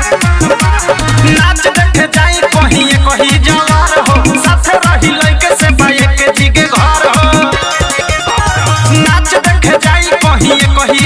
नाच देखे जाई कहीं कहीं जवार हो, साथ रही लइके से बाइक के जिगे घर हो। नाच देखे जाई कहीं कहीं